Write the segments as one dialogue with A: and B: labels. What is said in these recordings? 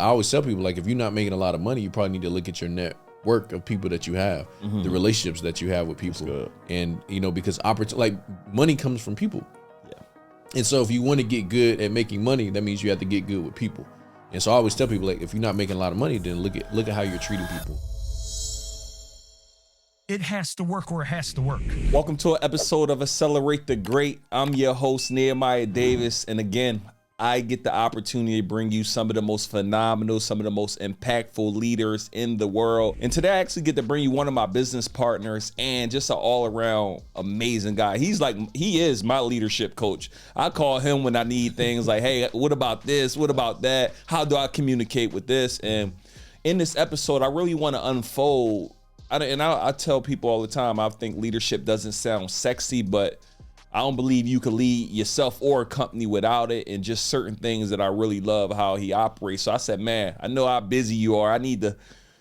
A: I always tell people, like, if you're not making a lot of money, you probably need to look at your network of people that you have, the relationships that you have with people. And, because money comes from people. Yeah. And so if you want to get good at making money, that means you have to get good with people. And so I always tell people, like, if you're not making a lot of money, then look at how you're treating people.
B: It has to work or it has to work.
C: Welcome to an episode of Accelerate the Great. I'm your host, Nehemiah Davis. And again, I get the opportunity to bring you some of the most phenomenal, some of the most impactful leaders in the world. And today I actually get to bring you one of my business partners and just an all-around amazing guy. He is my leadership coach. I call him when I need things like, hey, what about this? What about that? How do I communicate with this? And in this episode, I really want to unfold. I tell people all the time, I think leadership doesn't sound sexy, but I don't believe you can lead yourself or a company without it, and just certain things that I really love how he operates. So I said, man, I know how busy you are. I need to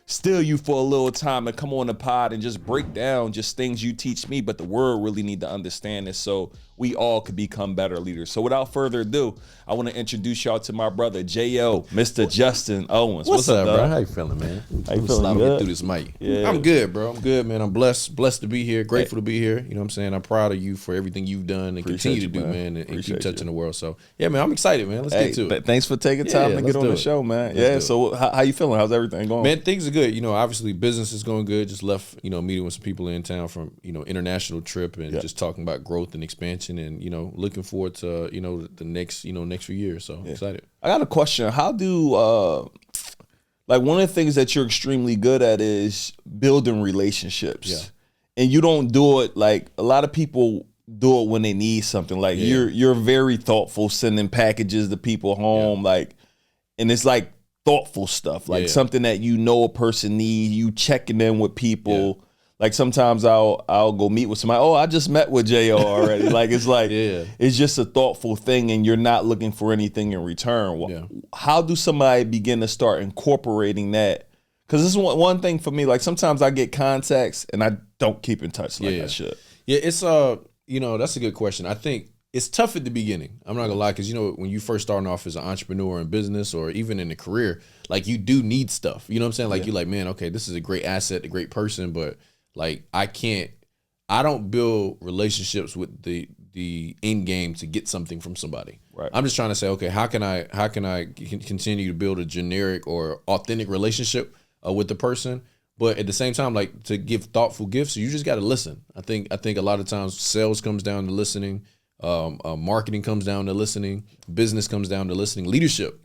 C: steal you for a little time and come on the pod and just break down just things you teach me, but the world really need to understand this so we all could become better leaders. So without further ado, I want to introduce y'all to my brother, J.O., Mr. Justin Owens.
A: What's up, bro? How you feeling, man?
C: How you feeling? Good?
A: Get through this mic.
C: Yeah.
A: I'm good, bro. I'm good, man. I'm blessed to be here. Grateful to be here. You know what I'm saying? I'm proud of you for everything you've done and continue to do, man, and keep touching the world. So, yeah, man, I'm excited, man. Let's get to it.
C: Thanks for taking time to get on the show, man. So how you feeling? How's everything going?
A: Man, things are good. Obviously business is going good. Just left, meeting with some people in town from, international trip and just talking about growth and expansion and, looking forward to, the next few years. So excited.
C: I got a question. How do, one of the things that you're extremely good at is building relationships. Yeah. And you don't do it like a lot of people do it when they need something. Like you're very thoughtful, sending packages to people home, and it's like thoughtful stuff, something that a person needs, you checking in with people. Yeah. Like sometimes I'll go meet with somebody. Oh, I just met with J.O. already. It's just a thoughtful thing, and you're not looking for anything in return. How do somebody begin to start incorporating that? Because this is one thing for me. Like sometimes I get contacts and I don't keep in touch like I should.
A: Yeah, it's that's a good question. I think it's tough at the beginning. I'm not gonna lie, because when you first starting off as an entrepreneur in business or even in a career, like you do need stuff. You know what I'm saying? Like you're like, man, okay, this is a great asset, a great person, but like I don't build relationships with the end game to get something from somebody. Right. I'm just trying to say, okay, how can I continue to build a generic or authentic relationship with the person, but at the same time, like to give thoughtful gifts, you just got to listen. I think a lot of times sales comes down to listening, marketing comes down to listening, business comes down to listening, leadership.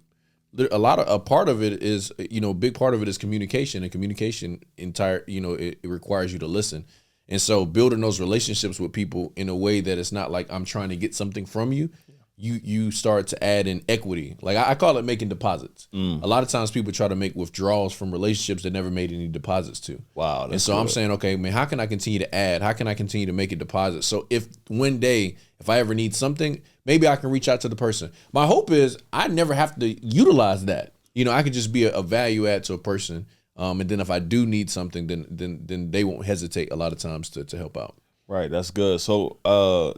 A: A part of it is, big part of it is communication, and communication it requires you to listen. And so building those relationships with people in a way that it's not like I'm trying to get something from you, you start to add in equity. Like I call it making deposits. A lot of times people try to make withdrawals from relationships that never made any deposits to. Wow. And so good. I'm saying, okay, man, how can I continue to add? How can I continue to make a deposit? So if one day, if I ever need something, maybe I can reach out to the person. My hope is I never have to utilize that. I could just be a value add to a person. And then if I do need something, then they won't hesitate a lot of times to help out. Right.
C: That's good. So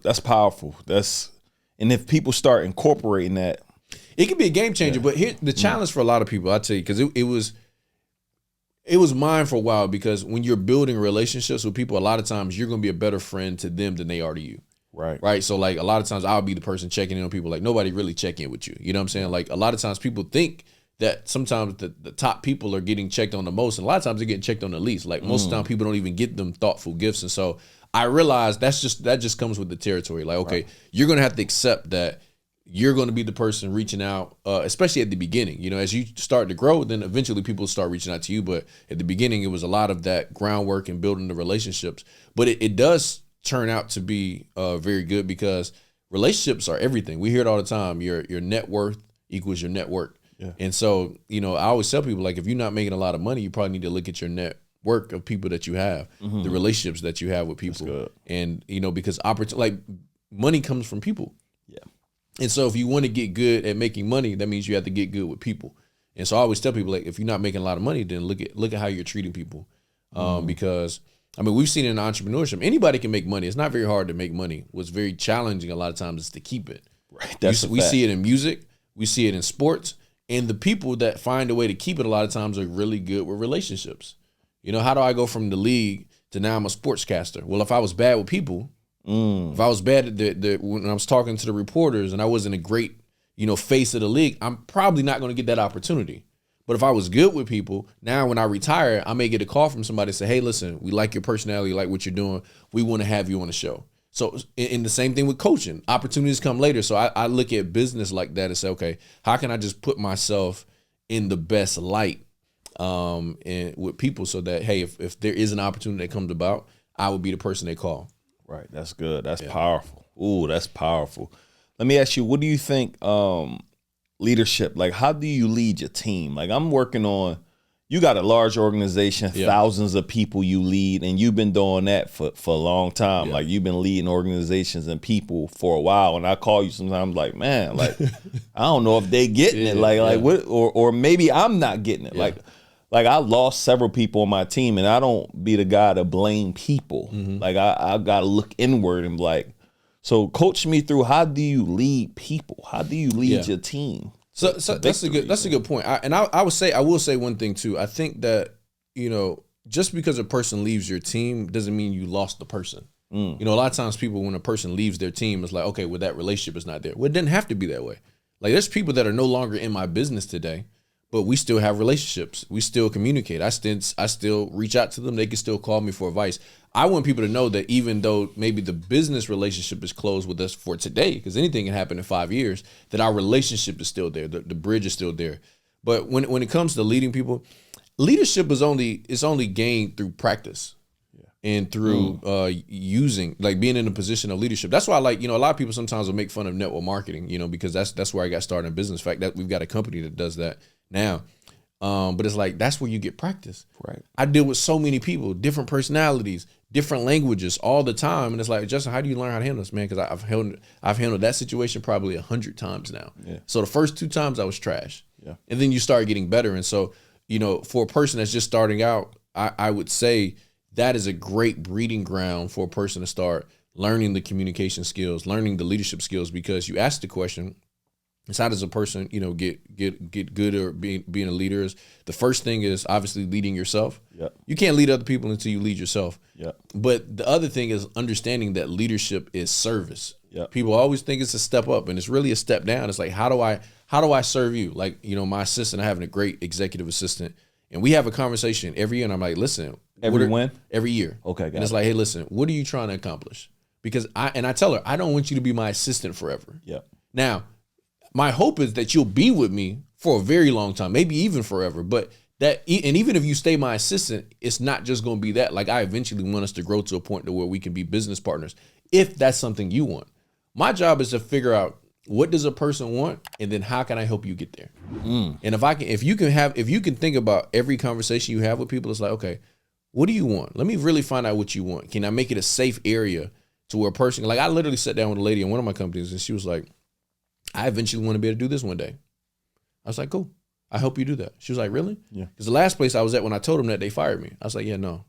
C: that's powerful. And if people start incorporating that,
A: it could be a game changer. But here, the challenge for a lot of people, I tell you, because it was mine for a while, because when you're building relationships with people, a lot of times you're going to be a better friend to them than they are to you. Right. So like a lot of times I'll be the person checking in on people, like nobody really check in with you. You know what I'm saying? Like a lot of times people think that sometimes the top people are getting checked on the most, and a lot of times they're getting checked on the least. Like most of the time people don't even get them thoughtful gifts. And so I realized that just comes with the territory. Like, okay, you're going to have to accept that you're going to be the person reaching out, especially at the beginning. As you start to grow, then eventually people start reaching out to you. But at the beginning, it was a lot of that groundwork and building the relationships. But it does turn out to be very good, because relationships are everything. We hear it all the time. Your net worth equals your network. Yeah. And so, I always tell people, like, if you're not making a lot of money, you probably need to look at your network of people that you have, the relationships that you have with people. And, because money comes from people. Yeah. And so if you want to get good at making money, that means you have to get good with people. And so I always tell people, like, if you're not making a lot of money, then look at how you're treating people. Because we've seen in entrepreneurship, anybody can make money. It's not very hard to make money. What's very challenging a lot of times is to keep it. Right. We see it in music. We see it in sports. And the people that find a way to keep it a lot of times are really good with relationships. You know, how do I go from the league to now I'm a sportscaster? Well, if I was bad with people, if I was bad at when I was talking to the reporters and I wasn't a great, face of the league, I'm probably not going to get that opportunity. But if I was good with people, now when I retire, I may get a call from somebody and say, hey, listen, we like your personality, like what you're doing. We want to have you on the show. So in the same thing with coaching, opportunities come later. So I look at business like that and say, okay, how can I just put myself in the best light and with people so that, hey, if there is an opportunity that comes about, I would be the person they call.
C: Right. That's good. That's powerful. Ooh, that's powerful. Let me ask you, what do you think leadership, like how do you lead your team? Like I'm working on, you got a large organization, thousands of people you lead, and you've been doing that for a long time. Like you've been leading organizations and people for a while. And I call you sometimes like, man, like, I don't know if they getting it. Like what, or maybe I'm not getting it. Like I lost several people on my team, and I don't be the guy to blame people. Like I got to look inward and be like, so coach me through, how do you lead people? How do you lead your team?
A: So that's a good point. I will say one thing too. I think that, just because a person leaves your team doesn't mean you lost the person. A lot of times people, when a person leaves their team, it's like, okay, well, that relationship is not there. Well, it didn't have to be that way. Like there's people that are no longer in my business today, but we still have relationships. We still communicate. I still reach out to them. They can still call me for advice. I want people to know that even though maybe the business relationship is closed with us for today, because anything can happen in 5 years, that our relationship is still there. The bridge is still there. But when it comes to leading people, leadership is only gained through practice and through using, like being in a position of leadership. That's why, like, a lot of people sometimes will make fun of network marketing, because that's where I got started in business. In fact, that we've got a company that does that now. But it's like, that's where you get practice.
C: Right.
A: I deal with so many people, different personalities, different languages all the time. And it's like, Justin, how do you learn how to handle this, man? Because I've handled that situation probably 100 times now. Yeah. So the first 2 times I was trash. Yeah. And then you start getting better. And so, for a person that's just starting out, I would say that is a great breeding ground for a person to start learning the communication skills, learning the leadership skills, because you ask the question, it's how does a person, get good or being a leader? Is the first thing is obviously leading yourself. Yep. You can't lead other people until you lead yourself. Yep. But the other thing is understanding that leadership is service. Yep. People always think it's a step up, and it's really a step down. It's like, how do I serve you? Like, my assistant, having a great executive assistant, and we have a conversation every year, and I'm like, listen, every year. Okay. And it's like, hey, listen, what are you trying to accomplish? Because I tell her, I don't want you to be my assistant forever. Yep. Now, my hope is that you'll be with me for a very long time, maybe even forever. But and even if you stay my assistant, it's not just going to be that. Like, I eventually want us to grow to a point to where we can be business partners, if that's something you want. My job is to figure out, what does a person want, and then how can I help you get there? And if you can think about every conversation you have with people, it's like, okay, what do you want? Let me really find out what you want. Can I make it a safe area to where a person, like, I literally sat down with a lady in one of my companies, and she was like, I eventually want to be able to do this one day. I was like, cool. I hope you do that. She was like, really? Yeah. Because the last place I was at, when I told them that, they fired me. I was like, yeah, no.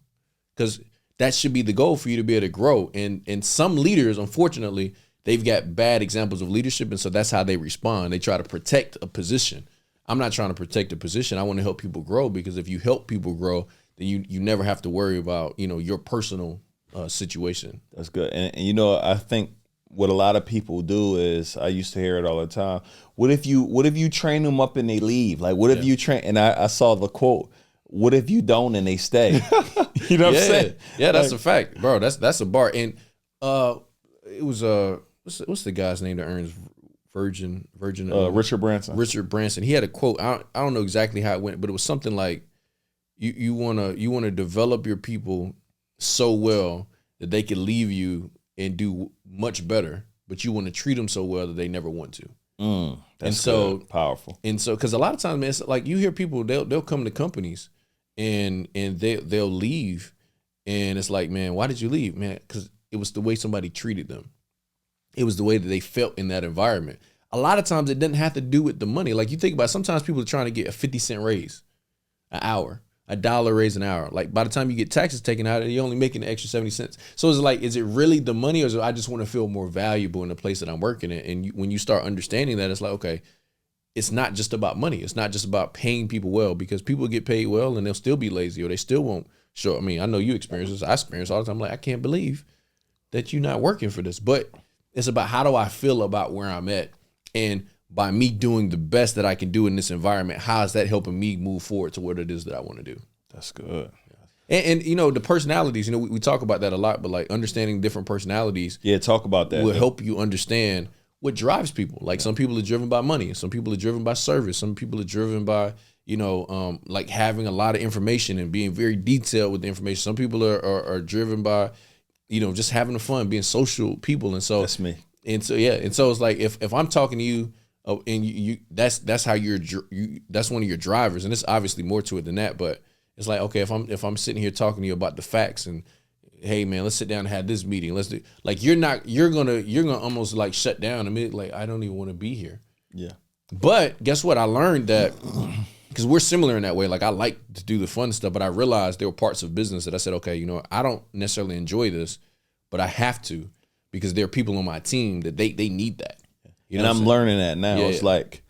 A: Because that should be the goal for you to be able to grow. And some leaders, unfortunately, they've got bad examples of leadership, and so that's how they respond. They try to protect a position. I'm not trying to protect a position. I want to help people grow, because if you help people grow, then you never have to worry about, your personal situation.
C: That's good. And I think what a lot of people do is, I used to hear it all the time, what if you train them up and they leave? Like, what if you train, and I saw the quote, what if you don't and they stay? You know what I'm saying?
A: Yeah, that's a fact, bro. That's a bar. And it was what's the guy's name that earns Virgin
C: Richard Branson.
A: Richard Branson. He had a quote. I don't know exactly how it went, but it was something like, you wanna develop your people so well that they can leave you and do much better, but you want to treat them so well that they never want to.
C: That's so good. Powerful.
A: And so, because a lot of times, man, it's like, you hear people, they'll come to companies and they'll leave, and it's like, man, why did you leave, man? Because it was the way somebody treated them. It was the way that they felt in that environment. A lot of times, it doesn't have to do with the money. Like, you think about it, sometimes people are trying to get a 50-cent raise an hour, $1 raise an hour. Like, by the time you get taxes taken out, you're only making an extra 70 cents. So it's like, is it really the money, or is it, I just want to feel more valuable in the place that I'm working in? And when you start understanding that, it's like, okay, it's not just about money. It's not just about paying people well, because people get paid well and they'll still be lazy, or they still won't show. I mean, I know you experience this. I experience all the time. I'm like, I can't believe that you're not working for this. But it's about, how do I feel about where I'm at? And by me doing the best that I can do in this environment, how is that helping me move forward to what it is that I want to do?
C: That's good.
A: And you know, the personalities, you know, we talk about that a lot, but like understanding different personalities.
C: Yeah, talk about that.
A: Will help you understand what drives people. Like some people are driven by money. Some people are driven by service. Some people are driven by, you know, like having a lot of information and being very detailed with the information. Some people are driven by, you know, just having fun, being social people. And so
C: that's me.
A: And so, yeah. And so it's like, if I'm talking to you, and you that's how that's one of your drivers. And it's obviously more to it than that, but it's like, okay, if I'm sitting here talking to you about the facts and, hey man, let's sit down and have this meeting. Let's do, like, you're gonna almost like shut down a minute. Like, I don't even want to be here.
C: Yeah.
A: But guess what? I learned that, because we're similar in that way. Like, I like to do the fun stuff, but I realized there were parts of business that I said, okay, you know, I don't necessarily enjoy this, but I have to, because there are people on my team that they need that. You know,
C: and I'm learning that now. It's like,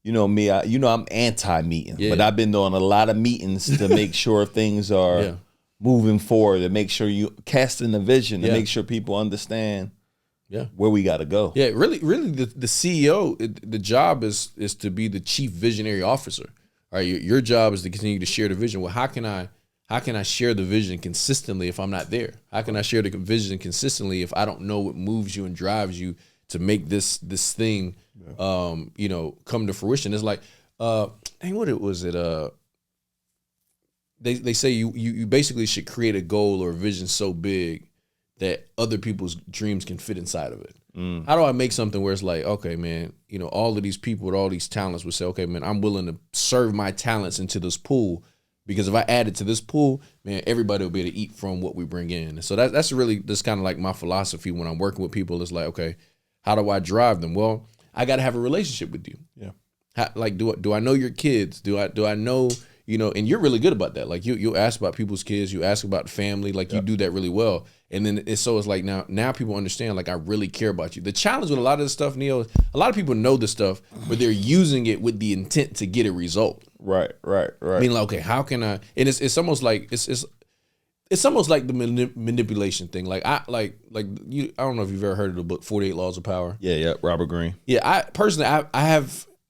C: you know me, I'm anti-meeting, but I've been doing a lot of meetings to make sure things are moving forward, to make sure you casting the vision, to make sure people understand where we got to go. Yeah,
A: really the CEO, the job is to be the chief visionary officer. All right, your job is to continue to share the vision. Well, how can I share the vision consistently if I'm not there? How can I share the vision consistently if I don't know what moves you and drives you to make this thing you know, come to fruition? It's like, what was it? They say you basically should create a goal or a vision so big that other people's dreams can fit inside of it. How do I make something where it's like, okay, man, you know, all of these people with all these talents would say, okay, man, I'm willing to serve my talents into this pool, because if I add it to this pool, man, everybody will be able to eat from what we bring in. So that's really, that's kind of like my philosophy when I'm working with people. It's like, okay, how do I drive them? Well, I got to have a relationship with you. Yeah. Like, do I know your kids? Do I know, you know, and you're really good about that. Like you ask about people's kids, you ask about the family, like you do that really well. And then it's like now people understand, like, I really care about you. The challenge with a lot of this stuff, Neil, a lot of people know this stuff, but they're using it with the intent to get a result. Right. I mean, like, okay, how can I? And it's almost like it's almost like the manipulation thing. Like I don't know if you've ever heard of the book 48 Laws of Power.
C: Yeah, Robert Greene.
A: Yeah, I personally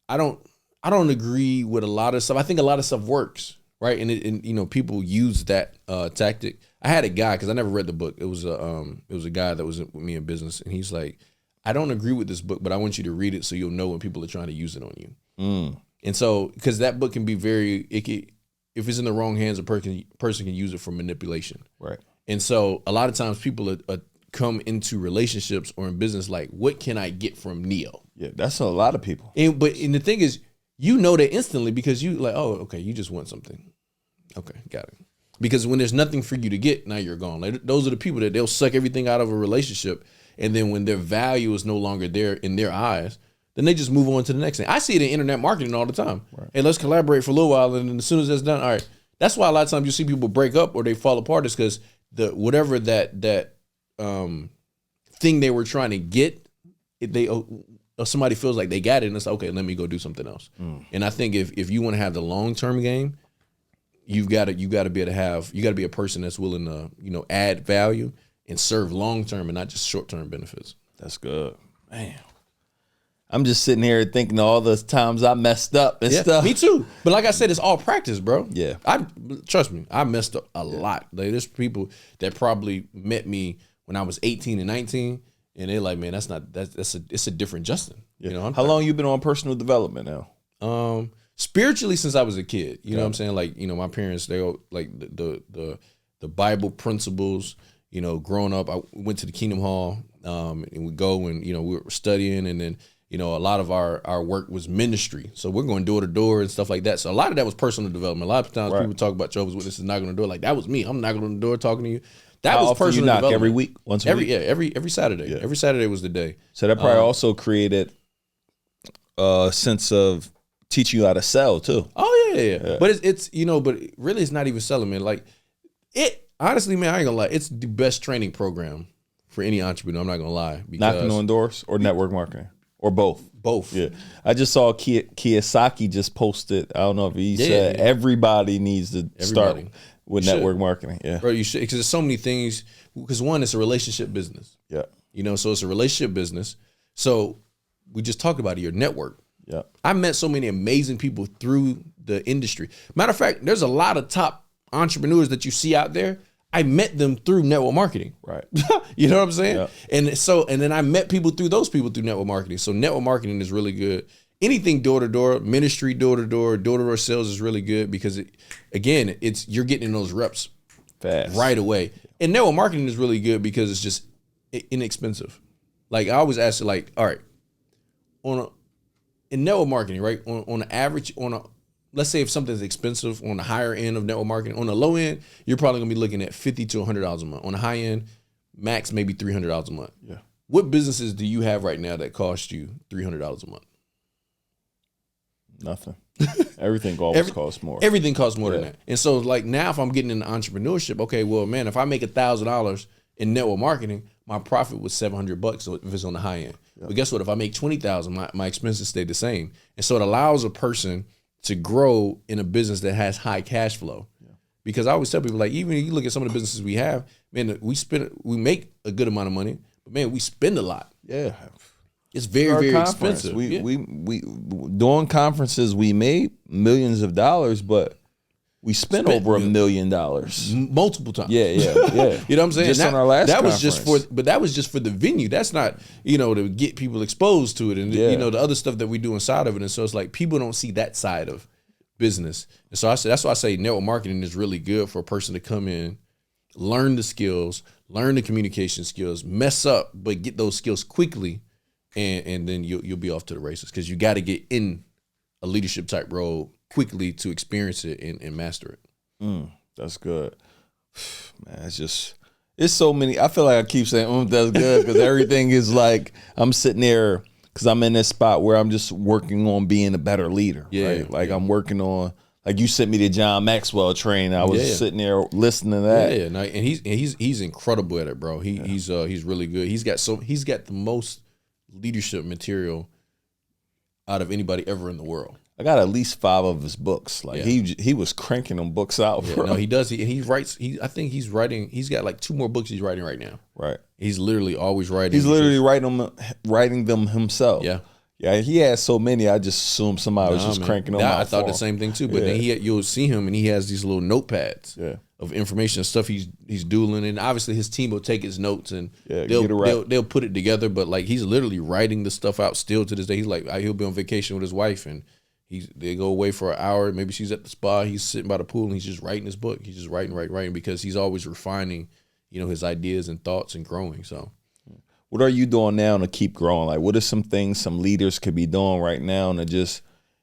A: I don't agree with a lot of stuff. I think a lot of stuff works, right? And you know, people use that tactic. I had a guy, because I never read the book. It was a guy that was with me in business, and he's like, I don't agree with this book, but I want you to read it so you'll know when people are trying to use it on you. And so, because that book can be if it's in the wrong hands, a person can use it for manipulation. Right. And so a lot of times people come into relationships or in business like, what can I get from Neo?
C: Yeah, that's a lot of people.
A: And the thing is, you know that instantly, because you like, oh, okay, you just want something. Okay, got it. Because when there's nothing for you to get, now you're gone. Like, those are the people that they'll suck everything out of a relationship, and then when their value is no longer there in their eyes, then they just move on to the next thing. I see it in internet marketing all the time. Right. Hey, let's collaborate for a little while, and then as soon as that's done, all right. That's why a lot of times you see people break up or they fall apart, is because whatever that thing they were trying to get, somebody feels like they got it, and it's like, okay, let me go do something else. And I think if you want to have the long-term game, you got to be able to have, you got to be a person that's willing to, you know, add value and serve long-term and not just short-term benefits.
C: That's good, man. I'm just sitting here thinking of all those times I messed up and stuff.
A: Me too. But like I said, it's all practice, bro.
C: Yeah.
A: Trust me, I messed up a lot. Like, there's people that probably met me when I was 18 and 19, and they're like, man, it's a different Justin.
C: Yeah.
A: You know,
C: how long you been on personal development now?
A: Spiritually, since I was a kid. You know what I'm saying? Like, you know, my parents, they all, like the Bible principles. You know, growing up, I went to the Kingdom Hall, and we go and, you know, we were studying, and then, you know, a lot of our work was ministry. So we're going door to door and stuff like that. So a lot of that was personal development. A lot of times people talk about Jehovah's Witnesses knocking on the door. Like, that was me. I'm knocking on the door talking to you. That was personal development.
C: Every week? Once a week?
A: Yeah, every Saturday. Yeah. Every Saturday was the day.
C: So that probably also created a sense of teaching you how to sell too.
A: Oh, yeah. But it's you know, but really it's not even selling, man. Like, honestly, man, I ain't gonna lie. It's the best training program for any entrepreneur. I'm not gonna lie.
C: Knocking on doors or network marketing? Or both?
A: Both.
C: Yeah. I just saw Kiyosaki just posted. I don't know if he said everybody needs to start with network marketing. Yeah.
A: Bro, you should, because there's so many things. Because one, it's a relationship business.
C: Yeah.
A: You know, so it's a relationship business. So we just talked about it, your network.
C: Yeah.
A: I met so many amazing people through the industry. Matter of fact, there's a lot of top entrepreneurs that you see out there. I met them through network marketing.
C: Right.
A: You know what I'm saying?
C: Yeah.
A: And then I met people through those people through network marketing. So network marketing is really good. Anything door-to-door, ministry door-to-door sales is really good because you're getting in those reps
C: fast
A: right away. And network marketing is really good because it's just inexpensive. Like I always ask, like, all right, in network marketing, right? On the average, let's say if something's expensive on the higher end of network marketing, on the low end, you're probably gonna be looking at $50 to $100 a month. On the high end, max maybe $300 a month.
C: Yeah.
A: What businesses do you have right now that cost you $300 a month?
C: Nothing. Everything always costs more.
A: Everything costs more than that. And so like now if I'm getting into entrepreneurship, okay, well, man, if I make $1,000 in network marketing, my profit was $700 if it's on the high end. But guess what? If I make 20,000, my expenses stay the same. And so it allows a person to grow in a business that has high cash flow. Yeah. Because I always tell people, like, even if you look at some of the businesses we have, man, we make a good amount of money, but man, we spend a lot.
C: Yeah.
A: It's very expensive.
C: We doing conferences, we made millions of dollars, but we spent over $1 million
A: multiple times.
C: Yeah.
A: You know what I'm saying?
C: Just on our last conference.
A: That was just for the venue. That's not, to get people exposed to it and the other stuff that we do inside of it. And so it's like people don't see that side of business. And so that's why I say network marketing is really good for a person to come in, learn the skills, learn the communication skills, mess up, but get those skills quickly, and then you'll be off to the races because you got to get in a leadership type role quickly to experience it and master it.
C: That's good. Man, it's so many. I feel like I keep saying, that's good, because everything is like, I'm sitting there, because I'm in this spot where I'm just working on being a better leader.
A: Yeah.
C: Right? Like I'm working on, like you sent me to John Maxwell training. I was sitting there listening to that.
A: Yeah. And he's incredible at it, bro. He's really good. He's got the most leadership material out of anybody ever in the world.
C: I got at least 5 of his books. Like he was cranking them books out.
A: Yeah, no, he does. He writes. I think he's writing. He's got like 2 more books he's writing right now.
C: Right.
A: He's literally always writing.
C: He's literally writing them himself.
A: Yeah.
C: Yeah. He has so many. I just assumed somebody was just cranking them out.
A: I thought the same thing too. But then you'll see him and he has these little notepads of information and stuff he's doing, and obviously his team will take his notes and they'll put it together. But like he's literally writing the stuff out still to this day. He's like he'll be on vacation with his wife and they go away for an hour. Maybe she's at the spa. He's sitting by the pool and he's just writing his book. He's just writing because he's always refining, his ideas and thoughts and growing. So,
C: what are you doing now to keep growing? Like, what are some things some leaders could be doing right now to just,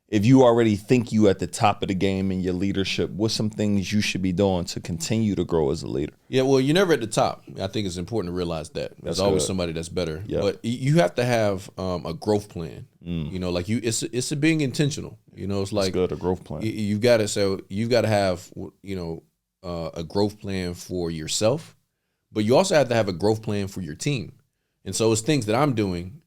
C: if you already think you at the top of the game in your leadership, what's some things you should be doing to continue to grow as a leader? Yeah,
A: well, you're never at the top. I think it's important to realize that. There's always somebody that's better. Yep. But you have to have a growth plan. Like it's a being intentional. It's like
C: good, a growth plan.
A: You've got to have a growth plan for yourself, but you also have to have a growth plan for your team. And so it's things that I'm doing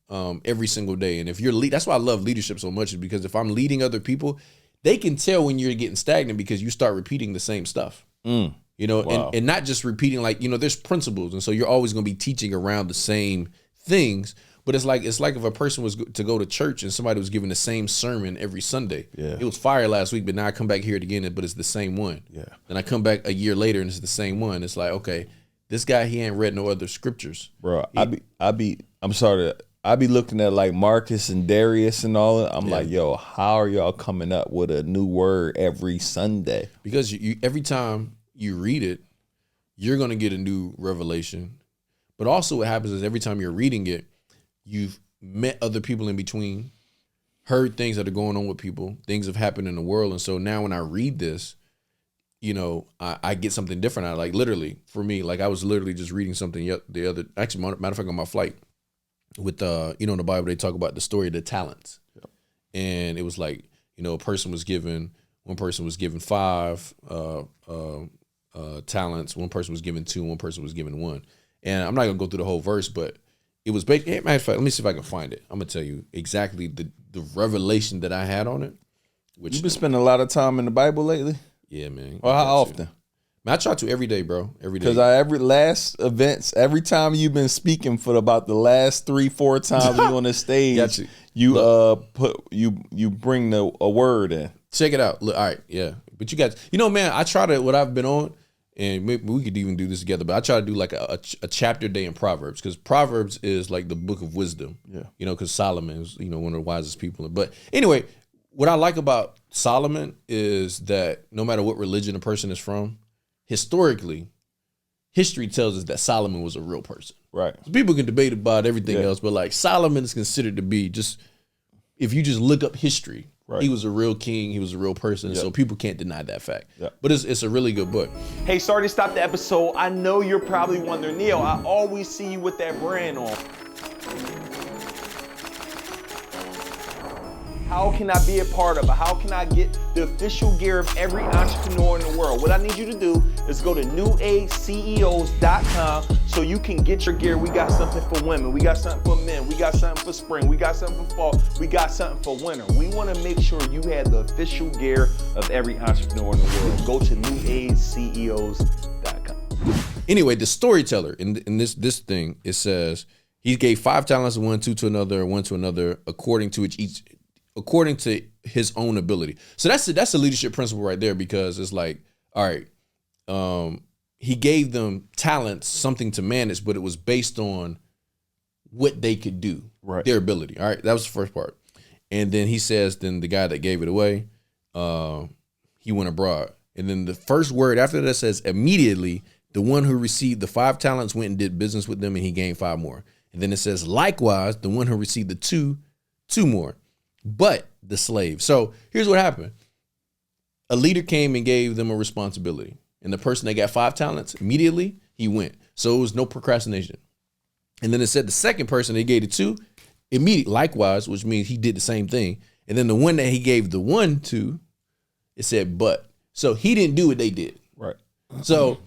A: every single day. And if you're that's why I love leadership so much, is because if I'm leading other people, they can tell when you're getting stagnant because you start repeating the same stuff. Wow. And not just repeating, like, there's principles. And so you're always going to be teaching around the same things. But it's like if a person was to go to church and somebody was giving the same sermon every Sunday. Yeah. It was fire last week, but now I come back here again, but it's the same one. Yeah. Then I come back a year later and it's the same one. It's like, okay, this guy, he ain't read no other scriptures.
C: Bro, I be looking at like Marcus and Darius and all that. I'm like, yo, how are y'all coming up with a new word every Sunday?
A: Because every time you read it, you're going to get a new revelation. But also what happens is every time you're reading it, you've met other people in between, heard things that are going on with people, things have happened in the world. And so now when I read this, I get something different out of it. Like literally for me, like I was literally just reading something matter of fact, on my flight with, in the Bible, they talk about the story of the talents. Yep. And it was like, one person was given 5 talents. One person was given 2, one person was given 1. And I'm not gonna go through the whole verse, but it was based. Matter of fact, let me see if I can find it. I'm gonna tell you exactly the revelation that I had on it. Which
C: You've been spending a lot of time in the Bible lately?
A: Yeah, man.
C: Or how often?
A: Man, I try to every day, bro. Every day.
C: Because every time you've been speaking for about the last 3-4 times you on the stage, you bring a word in.
A: Check it out. Look, all right, yeah. But you guys, man, I try to, what I've been on, and maybe we could even do this together, but I try to do like a chapter day in Proverbs, because Proverbs is like the book of wisdom. Yeah. Because Solomon is, one of the wisest people. But anyway, what I like about Solomon is that no matter what religion a person is from, historically, history tells us that Solomon was a real person.
C: Right.
A: So people can debate about everything else, but like Solomon is considered to be if you just look up history, he was a real king, he was a real person, so people can't deny that fact. But it's a really good book.
D: Hey, sorry to stop the episode. I know you're probably wondering, Neil, I always see you with that brand on. How can I be a part of it? How can I get the official gear of every entrepreneur in the world? What I need you to do is go to newageceos.com so you can get your gear. We got something for women. We got something for men. We got something for spring. We got something for fall. We got something for winter. We want to make sure you have the official gear of every entrepreneur in the world. Go to newageceos.com.
A: Anyway, the storyteller in this thing, it says he gave 5 talents, 1 to another, 1 to another, according to his own ability. So that's a leadership principle right there, because it's like, all right, he gave them talents, something to manage, but it was based on what they could do, their ability. All right, that was the first part. And then he says, then the guy that gave it away, he went abroad. And then the first word after that says, immediately, the one who received the 5 talents went and did business with them, and he gained 5 more. And then it says, likewise, the one who received the 2 more. But the slave. So here's what happened. A leader came and gave them a responsibility. And the person that got 5 talents, immediately he went. So it was no procrastination. And then it said the second person they gave it to, immediately, likewise, which means he did the same thing. And then the one that he gave the 1 to, it said, but. So he didn't do what they did.
C: Right.
A: So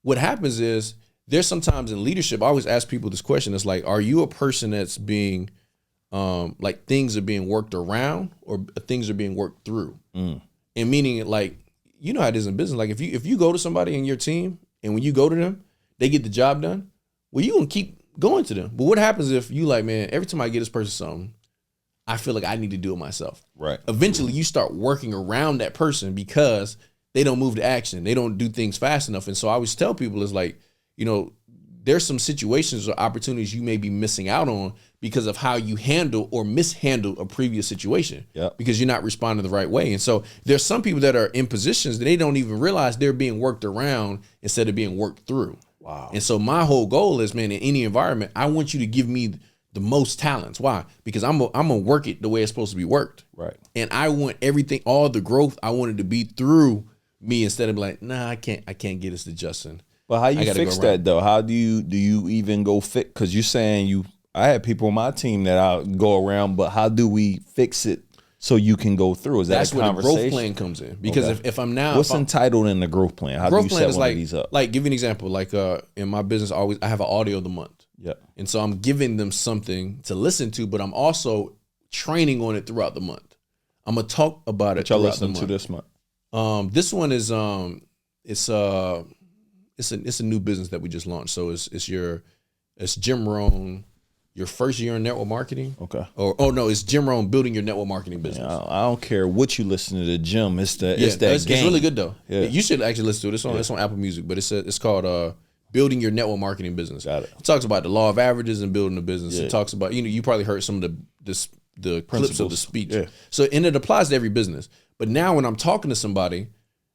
A: what happens is there's sometimes in leadership, I always ask people this question. It's like, are you a person that's being like things are being worked around or things are being worked through? And meaning, like, you know how it is in business. Like if you go to somebody in your team and when you go to them, they get the job done, well, you gonna keep going to them. But what happens if you like, man, every time I get this person something, I feel like I need to do it myself. Right. Eventually you start working around that person because they don't move to action. They don't do things fast enough. And so I always tell people, it's like, there's some situations or opportunities you may be missing out on because of how you handle or mishandle a previous situation. Because you're not responding the right way. And so there's some people that are in positions that they don't even realize they're being worked around instead of being worked through. Wow. And so my whole goal is, man, in any environment, I want you to give me the most talents. Why? Because I'm gonna work it the way it's supposed to be worked. Right. And I want everything, all the growth, I want it to be through me instead of like, nah, I can't get us to Justin.
C: But how you fix that though? How do you even go fix? Because you're saying I had people on my team that I'll go around, but how do we fix it so you can go through? Is that a conversation? That's where the growth plan
A: comes in. Because if I'm now,
C: what's entitled in the growth plan? How do you set one of these up?
A: Like, give you an example. Like in my business, I have an audio of the month. Yeah. And so I'm giving them something to listen to, but I'm also training on it throughout the month. I'm gonna talk about it throughout the month.
C: To this month?
A: This one is it's a new business that we just launched. So it's Jim Rohn, your first year in network marketing. Okay. It's Jim Rohn, building your network marketing business.
C: Yeah, I don't care what you listen to the gym. It's that game.
A: It's really good though. Yeah. You should actually listen to it. It's on Apple Music, but it's called Building Your Network Marketing Business. Got it. It talks about the law of averages and building a business. Yeah. It talks about, you probably heard some of the clips of the speech. Yeah. And it applies to every business. But now when I'm talking to somebody,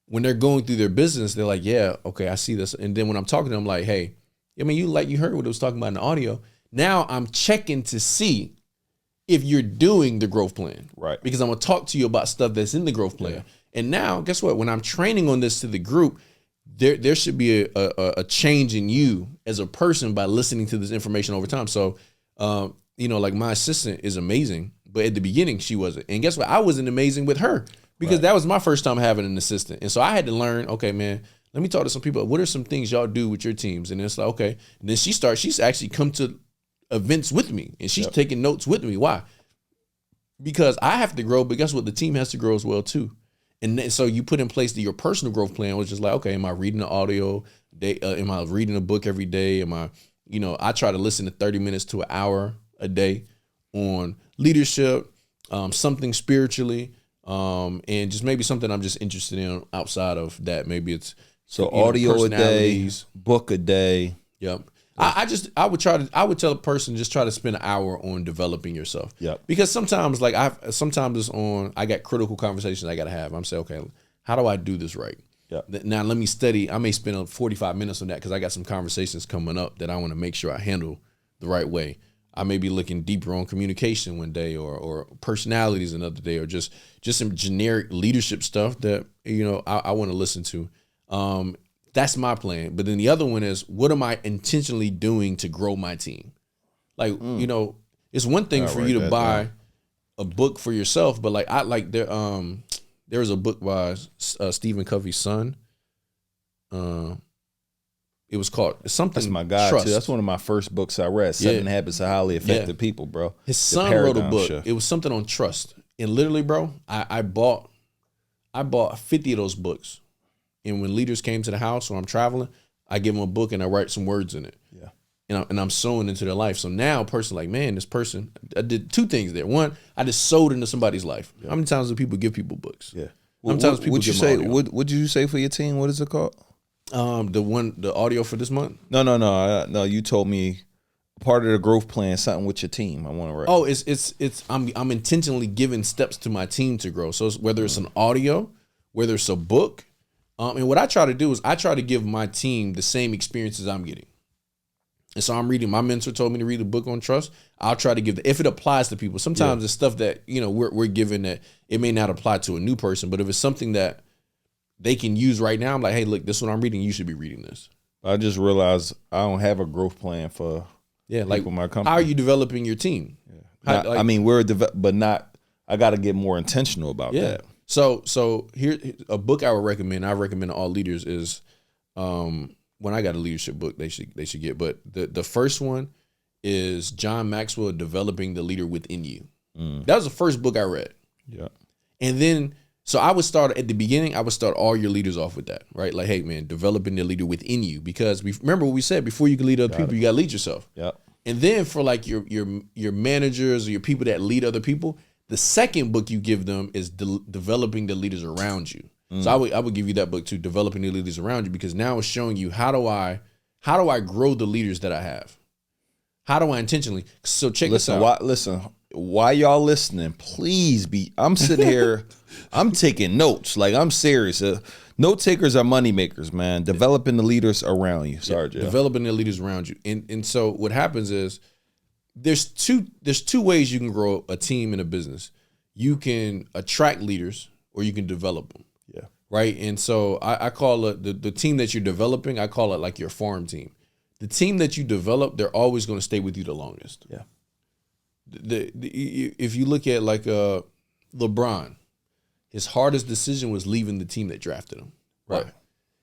A: when they're going through their business, they're like, yeah, okay, I see this. And then when I'm talking to them, I'm like, hey, I mean, you heard what it was talking about in the audio. Now I'm checking to see if you're doing the growth plan. Right. Because I'm going to talk to you about stuff that's in the growth plan. Yeah. And now, guess what? When I'm training on this to the group, there should be a change in you as a person by listening to this information over time. So, like my assistant is amazing, but at the beginning she wasn't. And guess what? I wasn't amazing with her because that was my first time having an assistant. And so I had to learn, okay, man, let me talk to some people. What are some things y'all do with your teams? And it's like, okay. And then she's actually come to events with me, and she's taking notes with me. Why? Because I have to grow, but guess what? The team has to grow as well too. And so you put in place your personal growth plan, which is like, okay, am I reading the audio? Am I reading a book every day? Am I, I try to listen to 30 minutes to an hour a day on leadership, something spiritually, and just maybe something I'm just interested in outside of that. Maybe it's
C: audio a day, book a day.
A: Yep. I would tell a person, just try to spend an hour on developing yourself.
C: Yep.
A: Because sometimes I got critical conversations I got to have. I'm saying, okay, how do I do this right? Yep. Now let me study. I may spend 45 minutes on that because I got some conversations coming up that I want to make sure I handle the right way. I may be looking deeper on communication one day or personalities another day, or just some generic leadership stuff that, I want to listen to. That's my plan. But then the other one is, what am I intentionally doing to grow my team? Like, it's one thing for you to buy a book for yourself, but there's a book by Stephen Covey's son. It was called something.
C: That's my guy
A: Trust.
C: too. That's one of my first books I read. 7 Habits of Highly Effective People, bro.
A: His son wrote a book. Shift. It was something on trust. And literally, bro, I bought 50 of those books. And when leaders came to the house or I'm traveling, I give them a book and I write some words in it. Yeah. And I'm sowing into their life. So now a person like, man, this person, I did 2 things there. One, I just sowed into somebody's life. Yeah. How many times do people give people books?
C: Yeah.
A: How many times people give
C: them audio? What did you say for your team? What is it called?
A: The audio for this month?
C: No. You told me part of the growth plan, something with your team. I want to write.
A: Oh, it's I'm intentionally giving steps to my team to grow. So whether it's an audio, whether it's a book, and what I try to do is I try to give my team the same experiences I'm getting. And so I'm reading. My mentor told me to read a book on trust. I'll try to give if it applies to people. Sometimes it's stuff that we're given that it may not apply to a new person, but if it's something that they can use right now, I'm like, hey, look, this is what I'm reading. You should be reading this.
C: I just realized I don't have a growth plan for
A: like
C: my company.
A: How are you developing your team?
C: Yeah. But not. I got to get more intentional about that.
A: So here a book I would recommend. I recommend to all leaders is when I got a leadership book they should get. But the first one is John Maxwell, Developing the Leader Within You. That was the first book I read.
C: Yeah.
A: And then so I would start at the beginning. I would start all your leaders off with that, right? Like, hey man, developing the leader within you, because we remember what we said before. You can lead other people, you got to lead yourself.
C: Yeah. And
A: then for like your managers or your people that lead other people, the second book you give them is developing the leaders around you. So I would give you that book too, Developing the Leaders Around You, because now it's showing you how do I grow the leaders that I have? How do I intentionally? So check this out.
C: Why y'all listening? Please I'm sitting here, I'm taking notes. Like, I'm serious. Note takers are money makers, man. Developing the leaders around you. Sorry, Jeff.
A: Developing the leaders around you. And so what happens is there's two ways you can grow a team in a business. You can attract leaders or you can develop them.
C: Yeah.
A: Right. And so I call it the team that you're developing, I call it like your farm team. The team that you develop, they're always going to stay with you the longest.
C: Yeah.
A: If you look at like LeBron, his hardest decision was leaving the team that drafted him.
C: Right.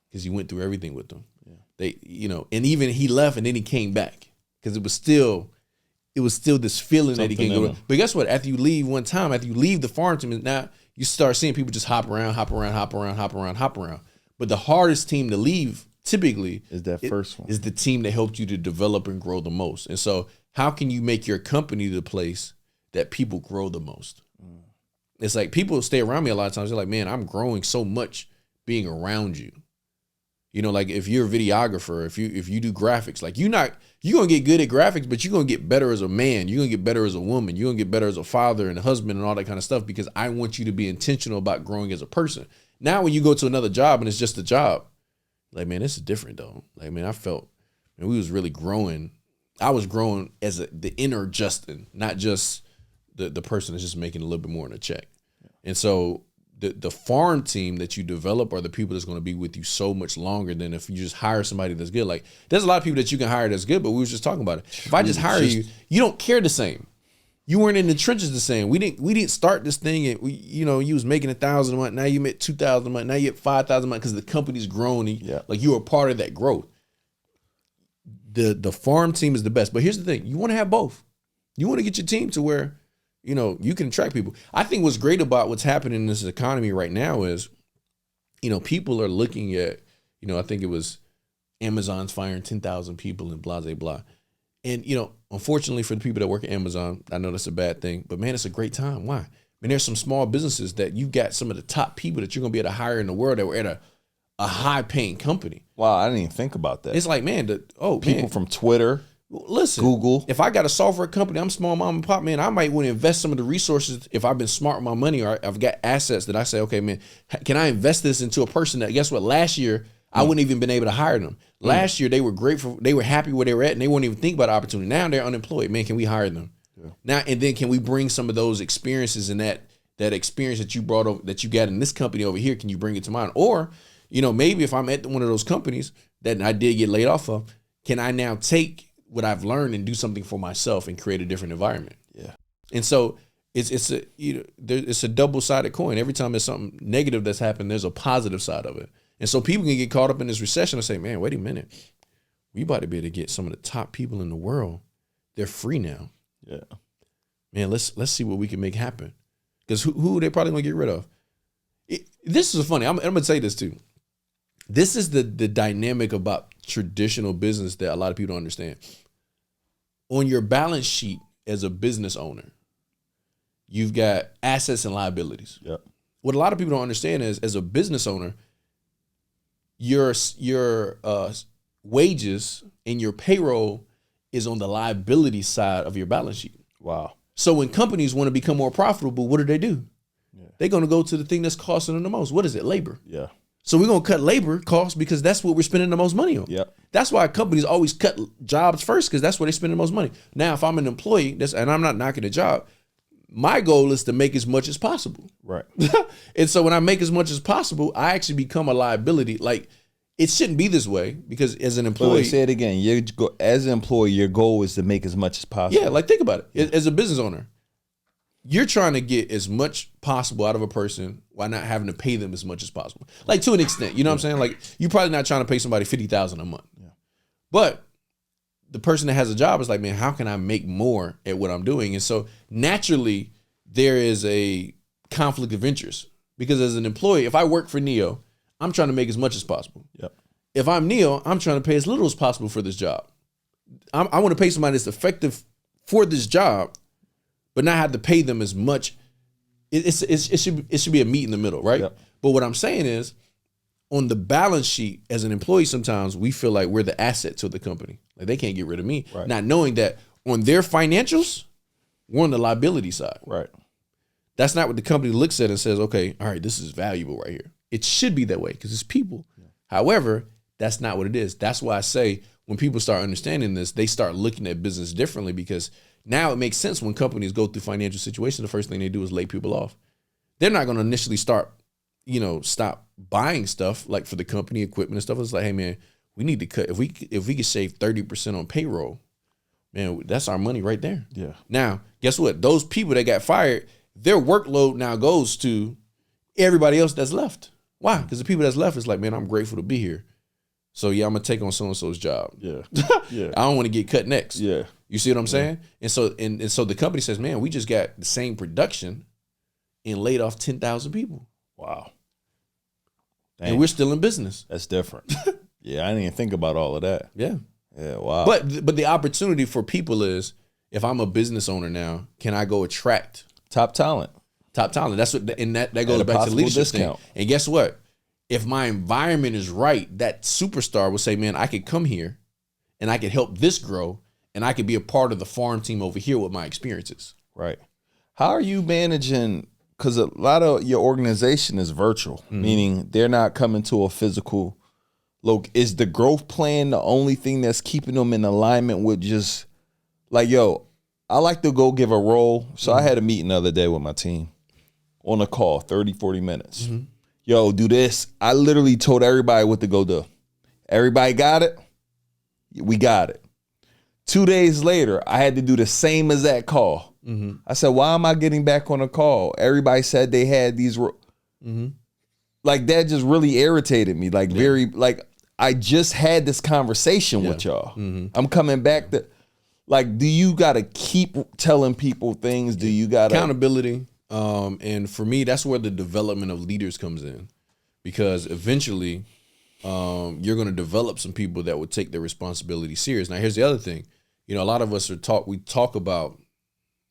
A: Because he went through everything with them. Yeah. They, and even he left and then he came back because it was still this feeling that he can't go. But guess what? After you leave one time, after you leave the farm team, now you start seeing people just hop around. But the hardest team to leave typically
C: is that first one.
A: Is the team that helped you to develop and grow the most. And so how can you make your company the place that people grow the most? It's like people stay around me a lot of times. They're like, man, I'm growing so much being around you. Like if you're a videographer, if you do graphics, like you're going to get good at graphics, but you're going to get better as a man. You're going to get better as a woman. You're going to get better as a father and a husband and all that kind of stuff, because I want you to be intentional about growing as a person. Now, when you go to another job and it's just a job, like, man, this is different though. Like, man, I felt, we was really growing. I was growing as the inner Justin, not just the person that's just making a little bit more in a check. Yeah. And so the farm team that you develop are the people that's going to be with you so much longer than if you just hire somebody that's good. Like, there's a lot of people that you can hire that's good, but we was just talking about it. If I just hire you, you don't care the same. You weren't in the trenches the same. We didn't start this thing and you was making 1,000 a month. Now you make 2,000 a month. Now you get 5,000 a month because the company's grown. Like, you were part of that growth. the farm team is the best. But here's the thing. You want to have both. You want to get your team to where, you can attract people. I think what's great about what's happening in this economy right now is, people are looking at, I think it was Amazon's firing 10,000 people and blah, blah, blah. And, unfortunately for the people that work at Amazon, I know that's a bad thing, but man, it's a great time. Why? I mean, there's some small businesses that you've got some of the top people that you're going to be able to hire in the world that were at a high paying company.
C: Wow, I didn't even think about that.
A: It's like, man,
C: people from Twitter,
A: listen,
C: Google.
A: If I got a software company, I'm small mom and pop, man, I might want to invest some of the resources if I've been smart with my money or I've got assets that I say, okay, man, can I invest this into a person that, guess what, last year, I wouldn't even been able to hire them. Last year, they were grateful. They were happy where they were at, and they wouldn't even think about opportunity. Now they're unemployed. Man, can we hire them? Yeah. Now, and then can we bring some of those experiences and that experience that you brought over, that you got in this company over here, can you bring it to mine? Or, maybe if I'm at one of those companies that I did get laid off of, can I now take what I've learned and do something for myself and create a different environment? Yeah. And so it's a double-sided coin. Every time there's something negative that's happened, there's a positive side of it. And so people can get caught up in this recession and say, man, wait a minute. We about to be able to get some of the top people in the world. They're free now. Yeah. Man, let's see what we can make happen. Because who they probably going to get rid of? This is funny. I'm going to say this too. This is the dynamic about traditional business that a lot of people don't understand. On your balance sheet as a business owner, you've got assets and liabilities. Yep. What a lot of people don't understand is, as a business owner, your wages and your payroll is on the liability side of your balance sheet. Wow. So when companies want to become more profitable, what do? Yeah. They're going to go to the thing that's costing them the most. What is it? Labor. Yeah. So we're going to cut labor costs because that's what we're spending the most money on. Yep. That's why companies always cut jobs first, because that's where they spend the most money. Now, if I'm an employee, and I'm not knocking a job, my goal is to make as much as possible. Right. And so when I make as much as possible, I actually become a liability. Like, it shouldn't be this way, because as an employee.
C: Wait, say it again. As an employee, your goal is to make as much as possible.
A: Yeah, like, think about it. As a business owner, you're trying to get as much possible out of a person while not having to pay them as much as possible. Like, to an extent, you know what I'm saying? Like, you're probably not trying to pay somebody $50,000 a month. Yeah. But the person that has a job is like, man, how can I make more at what I'm doing? And so naturally, there is a conflict of interest, because as an employee, if I work for Neo, I'm trying to make as much as possible. Yep. If I'm Neo, I'm trying to pay as little as possible for this job. I want to pay somebody that's effective for this job, but not have to pay them as much. It should be a meet in the middle, right? Yep. But what I'm saying is, on the balance sheet as an employee, sometimes we feel like we're the asset to the company. Like, they can't get rid of me. Right. Not knowing that on their financials, we're on the liability side. Right. That's not what the company looks at and says, okay, all right, this is valuable right here. It should be that way because it's people. Yeah. However, that's not what it is. That's why I say, when people start understanding this, they start looking at business differently, because now it makes sense when companies go through financial situations, the first thing they do is lay people off. They're not going to initially start, stop buying stuff like for the company equipment and stuff. It's like, hey man, we need to cut. If we could save 30% on payroll, man, that's our money right there. Yeah. Now, guess what? Those people that got fired, their workload now goes to everybody else that's left. Why? Because the people that's left is like, man, I'm grateful to be here. So yeah, I'm gonna take on so-and-so's job. Yeah. Yeah. I don't want to get cut next. Yeah. You see what I'm saying? And so the company says, man, we just got the same production and laid off 10,000 people. Wow. Dang. And we're still in business.
C: That's different. Yeah, I didn't even think about all of that.
A: Yeah.
C: Yeah, wow.
A: But the opportunity for people is, if I'm a business owner now, can I go attract
C: top talent?
A: Top talent. That's what, and that goes back to leadership discount. Thing. And guess what? If my environment is right, that superstar will say, man, I could come here and I could help this grow, and I could be a part of the farm team over here with my experiences.
C: Right. How are you managing? Because a lot of your organization is virtual, meaning they're not coming to a physical look. Is the growth plan the only thing that's keeping them in alignment with just like, yo, I like to go give a role. So I had a meeting the other day with my team on a call, 30, 40 minutes. Yo, do this. I literally told everybody what to go do. Everybody got it? We got it. 2 days later, I had to do the same exact call. I said, why am I getting back on a call? Everybody said they had these. Like, that just really irritated me. Like, very, like, I just had this conversation with y'all. I'm coming back to, like, do you got to keep telling people things? Do you got
A: accountability? And for me, that's where the development of leaders comes in, because eventually you're going to develop some people that would take their responsibility serious. Now, here's the other thing. You know, a lot of us we talk about,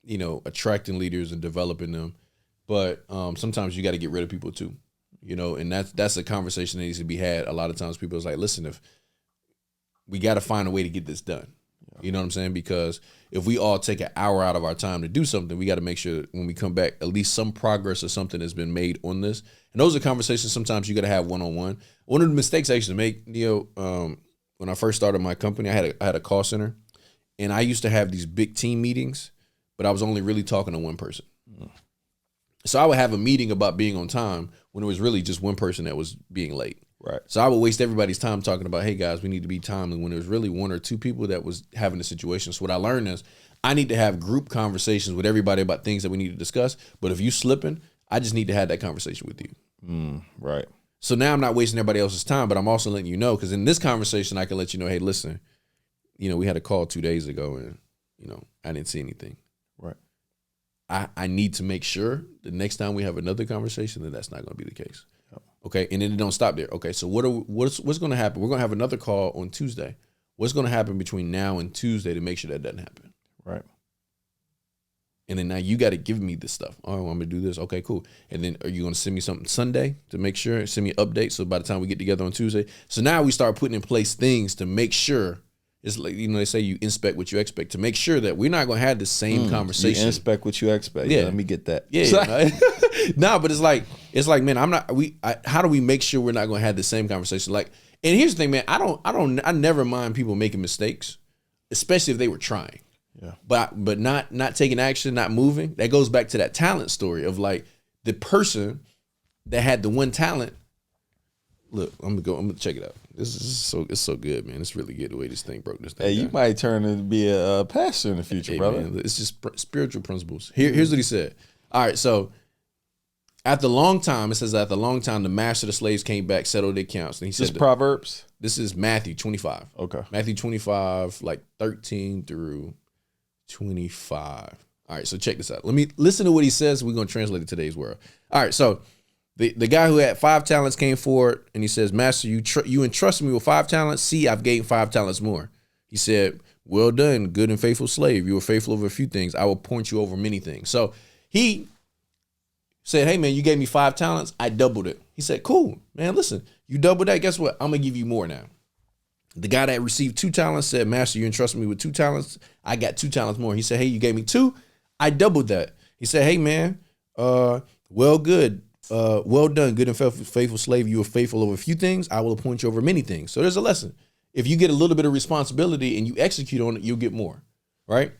A: you know, attracting leaders and developing them, but sometimes you got to get rid of people too, you know, and that's a conversation that needs to be had. A lot of times people is like, listen, if we got to find a way to get this done, you know what I'm saying? Because if we all take an hour out of our time to do something, we got to make sure that when we come back, at least some progress or something has been made on this. And those are conversations sometimes you got to have one-on-one. One of the mistakes I used to make, when I first started my company, I had a call center, and I used to have these big team meetings, but I was only really talking to one person. So I would have a meeting about being on time when it was really just one person that was being late.
C: Right.
A: So I would waste everybody's time talking about, hey guys, we need to be timely, when it was really one or two people that was having the situation. So what I learned is I need to have group conversations with everybody about things that we need to discuss. But if you slipping, I just need to have that conversation with you.
C: Right.
A: So now I'm not wasting everybody else's time, but I'm also letting you know, because in this conversation, I can let you know, hey, listen, you know, we had a call 2 days ago and, you know, I didn't see anything.
C: Right.
A: I need to make sure the next time we have another conversation that that's not going to be the case. Okay. And then it don't stop there. Okay. So what's going to happen? We're going to have another call on Tuesday. What's going to happen between now and Tuesday to make sure that doesn't happen?
C: Right.
A: And then now you got to give me this stuff. Oh, I'm going to do this. Okay, cool. And then are you going to send me something Sunday to make sure, send me an update? So by the time we get together on Tuesday. So now we start putting in place things to make sure. It's like, you know, they say you inspect what you expect, to make sure that we're not going to have the same conversation.
C: You inspect what you expect.
A: Yeah.
C: Let me get that.
A: Yeah. No, but it's like, man, how do we make sure we're not going to have the same conversation? Like, and here's the thing, man, I never mind people making mistakes, especially if they were trying.
C: Yeah.
A: But not taking action, not moving. That goes back to that talent story of like the person that had the one talent. Look, I'm gonna check it out. It's so good, man. It's really good the way this thing broke this thing.
C: Hey, you might turn into be a pastor in the future, brother.
A: Man, it's just spiritual principles. Here's what he said. All right, so after a long time, it says after a long time, the master of the slaves came back, settled their accounts. And he said,
C: Proverbs?
A: This is Matthew 25.
C: Okay.
A: Matthew 25, like 13 through 25. All right, so check this out. Let me listen to what he says. We're going to translate it to today's world. All right, so the guy who had 5 talents came forward, and he says, Master, you entrusted me with 5 talents. See, I've gained 5 talents more. He said, well done, good and faithful slave. You were faithful over a few things. I will appoint you over many things. So he said, hey, man, you gave me 5 talents. I doubled it. He said, cool, man, listen, you doubled that. Guess what? I'm going to give you more now. The guy that received 2 talents said, Master, you entrusted me with 2 talents. I got 2 talents more. He said, hey, you gave me 2. I doubled that. He said, hey, man, well done, good and faithful slave. You were faithful over a few things. I will appoint you over many things. So there's a lesson. If you get a little bit of responsibility and you execute on it, you'll get more, right?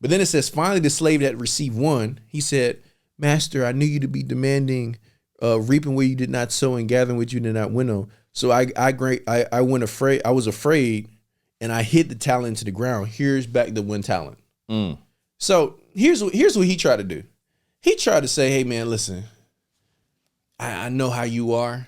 A: But then it says, finally, the slave that received 1, he said, Master, I knew you to be demanding, reaping where you did not sow and gathering what you did not winnow. So I was afraid, and I hid the talent into the ground. Here's back the 1 talent. So here's what he tried to do. He tried to say, hey, man, listen, I know how you are,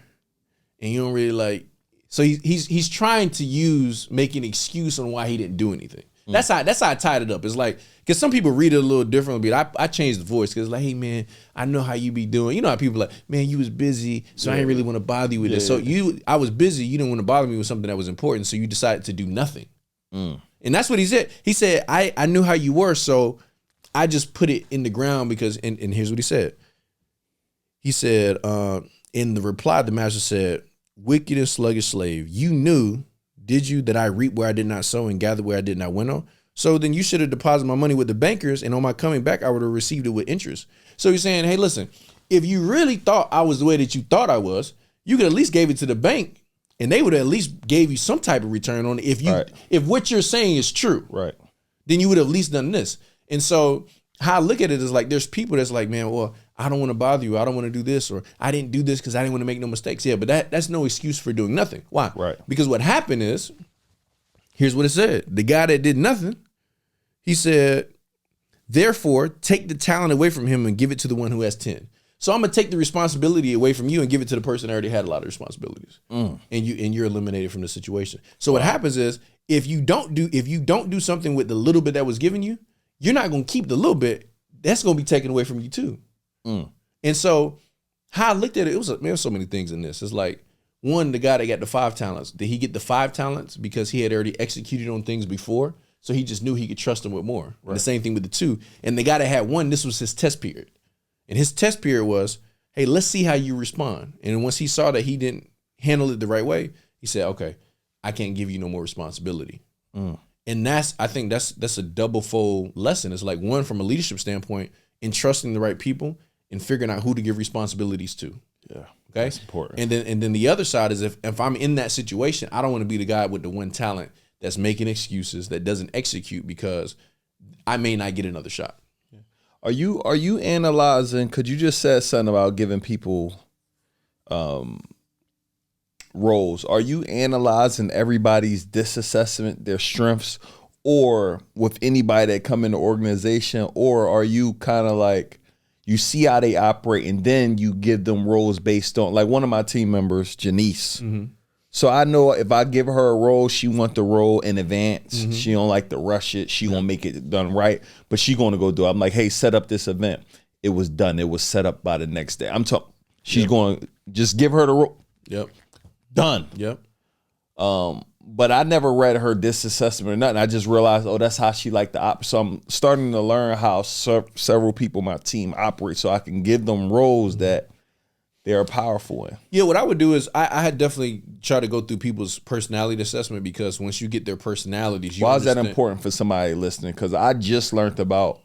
A: and you don't really like. So he's trying to make an excuse on why he didn't do anything. That's how I tied it up. It's like, because some people read it a little differently. But I changed the voice because like, hey man, I know how you be doing. You know how people are like, man, you was busy, so I didn't really want to bother you with this. So I was busy. You didn't want to bother me with something that was important, so you decided to do nothing. And that's what he said. He said, I knew how you were, so I just put it in the ground because. And here's what he said. He said, in the reply, the master said, wicked and sluggish slave, you knew, did you, that I reap where I did not sow and gather where I did not winnow? So then you should have deposited my money with the bankers, and on my coming back, I would have received it with interest. So he's saying, hey, listen, if you really thought I was the way that you thought I was, you could at least gave it to the bank, and they would have at least gave you some type of return on it. If what you're saying is true,
C: right,
A: then you would have at least done this. And so how I look at it is like, there's people that's like, man, well, I don't want to bother you. I don't want to do this, or I didn't do this because I didn't want to make no mistakes. Yeah, but that's no excuse for doing nothing. Why?
C: Right.
A: Because what happened is, here's what it said. The guy that did nothing, he said, therefore, take the talent away from him and give it to the one who has 10. So I'm gonna take the responsibility away from you and give it to the person that already had a lot of responsibilities, and you're eliminated from the situation. So what happens is if you don't do something with the little bit that was given you, you're not gonna keep the little bit. That's gonna be taken away from you too. And so how I looked at it, there's so many things in this. It's like, one, the guy that got the 5 talents, did he get the 5 talents because he had already executed on things before? So he just knew he could trust him with more. Right. The same thing with the 2. And the guy that had 1, this was his test period. And his test period was, hey, let's see how you respond. And once he saw that he didn't handle it the right way, he said, okay, I can't give you no more responsibility. And I think that's a double-fold lesson. It's like, one, from a leadership standpoint, entrusting the right people and figuring out who to give responsibilities to. Yeah. Okay.
C: That's important.
A: And then the other side is if I'm in that situation, I don't want to be the guy with the 1 talent that's making excuses, that doesn't execute because I may not get another shot.
C: Are you analyzing? Could you just said something about giving people roles? Are you analyzing everybody's disassessment, their strengths, or with anybody that come in the organization, or are you kind of like, you see how they operate and then you give them roles based on, like one of my team members, Janice. So I know if I give her a role, she want the role in advance. She don't like to rush it. She gonna make it done right, but she gonna go do it. I'm like, hey, set up this event. It was done. It was set up by the next day. I'm talking. She's going to just give her the role.
A: Yep.
C: Done.
A: Yep.
C: But I never read her disassessment or nothing. I just realized, oh, that's how she liked to operate. So I'm starting to learn how several people on my team operate, so I can give them roles that they are powerful in.
A: Yeah, what I would do is I had definitely try to go through people's personality assessment, because once you get their personalities,
C: why is that important for somebody listening? Because I just learned about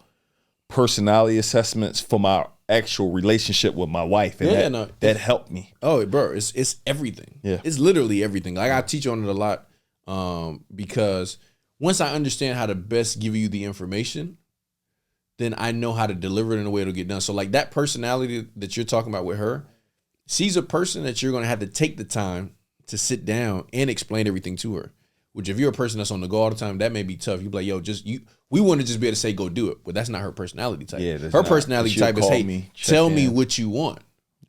C: personality assessments for my actual relationship with my wife, and that helped me.
A: Oh, bro, it's everything.
C: Yeah,
A: it's literally everything. Like, I teach on it a lot, because once I understand how to best give you the information, then I know how to deliver it in a way it'll get done. So like that personality that you're talking about with her, she's a person that you're going to have to take the time to sit down and explain everything to her. Which, if you're a person that's on the go all the time, that may be tough. You'd be like, yo, we want to just be able to say, go do it. But that's not her personality type.
C: Yeah,
A: her personality type is, hey, tell me what you want.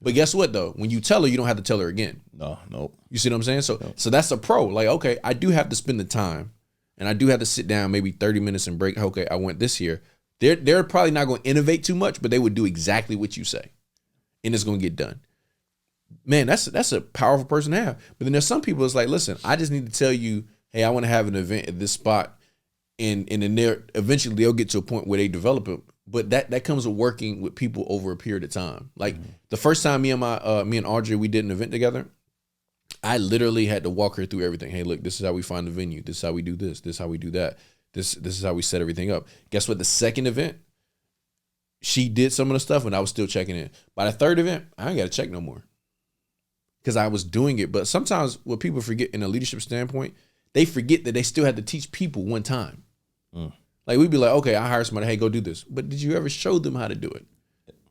A: But guess what, though? When you tell her, you don't have to tell her again.
C: Nope.
A: You see what I'm saying? So that's a pro. Like, okay, I do have to spend the time, and I do have to sit down maybe 30 minutes and break. Okay, I went this here. They're probably not going to innovate too much, but they would do exactly what you say, and it's going to get done. Man, that's a powerful person to have. But then there's some people that's like, listen, I just need to tell you, hey, I want to have an event at this spot, and then eventually they'll get to a point where they develop it. But that comes with working with people over a period of time. Like the first time me and Audrey, we did an event together, I literally had to walk her through everything. Hey, look, this is how we find the venue. This is how we do this. This is how we do that. This is how we set everything up. Guess what? The second event, she did some of the stuff, and I was still checking in. By the third event, I ain't got to check no more, because I was doing it. But sometimes what people forget in a leadership standpoint, they forget that they still had to teach people one time. Like, we'd be like, okay, I hired somebody, hey, go do this. But did you ever show them how to do it?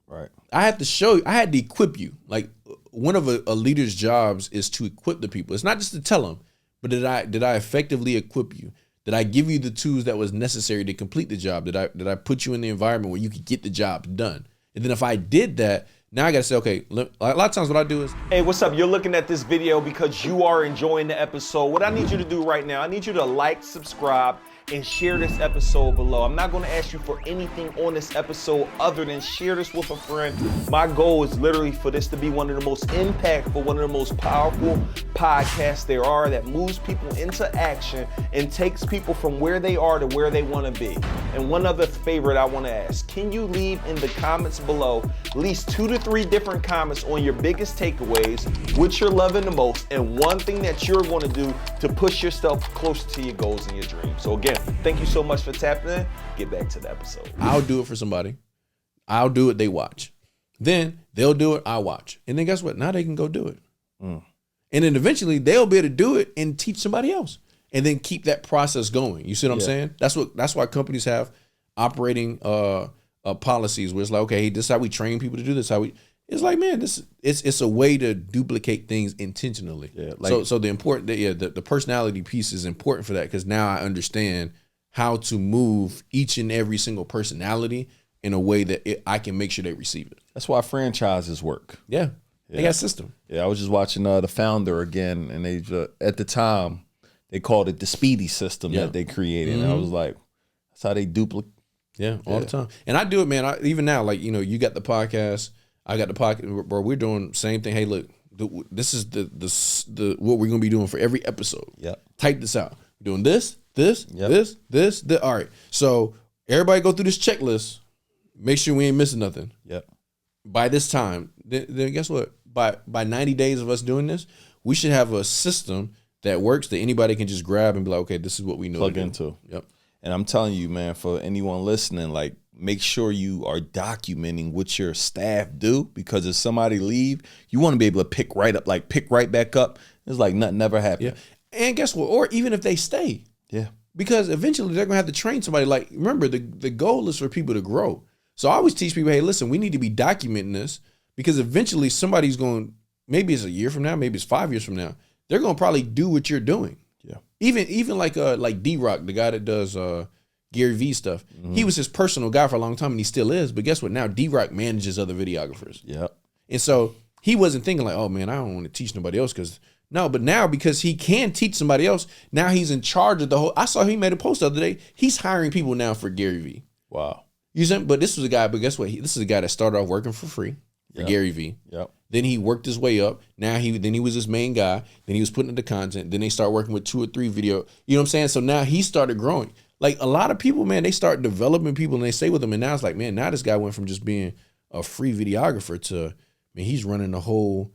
C: Right.
A: I had to equip you. Like, one of a leader's jobs is to equip the people. It's not just to tell them, but did I effectively equip you? Did I give you the tools that was necessary to complete the job? Did I put you in the environment where you could get the job done? And then if I did that, now I got to say, okay, a lot of times what I do is...
D: Hey, what's up? You're looking at this video because you are enjoying the episode. What I need you to do right now, I need you to like, subscribe, and share this episode below. I'm not going to ask you for anything on this episode other than share this with a friend. My goal is literally for this to be one of the most impactful, one of the most powerful podcasts there are, that moves people into action and takes people from where they are to where they want to be. And one other favor I want to ask, can you leave in the comments below at least 2 to 3 different comments on your biggest takeaways, what you're loving the most, and one thing that you're going to do to push yourself closer to your goals and your dreams. So again, thank you so much for tapping in. Get back to the episode.
A: I'll do it for somebody. I'll do it, they watch. Then they'll do it, I watch. And then guess what? Now they can go do it. And then eventually they'll be able to do it and teach somebody else. And then keep that process going. You see what I'm saying? That's why companies have operating policies where it's like, okay, this is how we train people to do this. It's like, man, it's a way to duplicate things intentionally. Yeah. Like, so the personality piece is important for that, because now I understand how to move each and every single personality in a way that I can make sure they receive it.
C: That's why franchises work.
A: Yeah. They got system.
C: Yeah, I was just watching The Founder again, and they at the time they called it the Speedy system that they created. And I was like, that's how they duplicate.
A: Yeah, all the time. And I do it, man. Even now, like, you know, you got the podcast, I got the podcast, bro. We're doing the same thing. Hey, look, this is the what we're gonna be doing for every episode.
C: Yep.
A: Type this out. We're doing this. All right. So everybody go through this checklist. Make sure we ain't missing nothing.
C: Yep.
A: By this time, then guess what? By 90 days of us doing this, we should have a system that works that anybody can just grab and be like, okay, this is what we know.
C: Plug into.
A: Yep.
C: And I'm telling you, man, for anyone listening, like, make sure you are documenting what your staff do, because if somebody leave, you want to be able to pick right back up. It's like nothing never happened.
A: Yeah. And guess what? Or even if they stay.
C: Yeah.
A: Because eventually they're gonna have to train somebody. Like, remember, the goal is for people to grow. So I always teach people, hey, listen, we need to be documenting this, because eventually somebody's going, maybe it's a year from now, maybe it's 5 years from now, they're gonna probably do what you're doing.
C: Yeah.
A: Even like D-Rock, the guy that does Gary Vee stuff. He was his personal guy for a long time, and he still is. But guess what? Now D-Rock manages other videographers.
C: Yeah.
A: And so he wasn't thinking like, oh man, I don't want to teach nobody else, but now because he can teach somebody else, now he's in charge of the whole. I saw he made a post the other day. He's hiring people now for Gary Vee.
C: Wow.
A: You see, but this was a guy. But guess what? This is a guy that started off working for free for Gary Vee.
C: Yep.
A: Then he worked his way up. Now he was his main guy. Then he was putting into content. Then they start working with 2 or 3 video. You know what I'm saying? So now he started growing. Like, a lot of people, man, they start developing people and they stay with them. And now it's like, man, now this guy went from just being a free videographer to, man, he's running the whole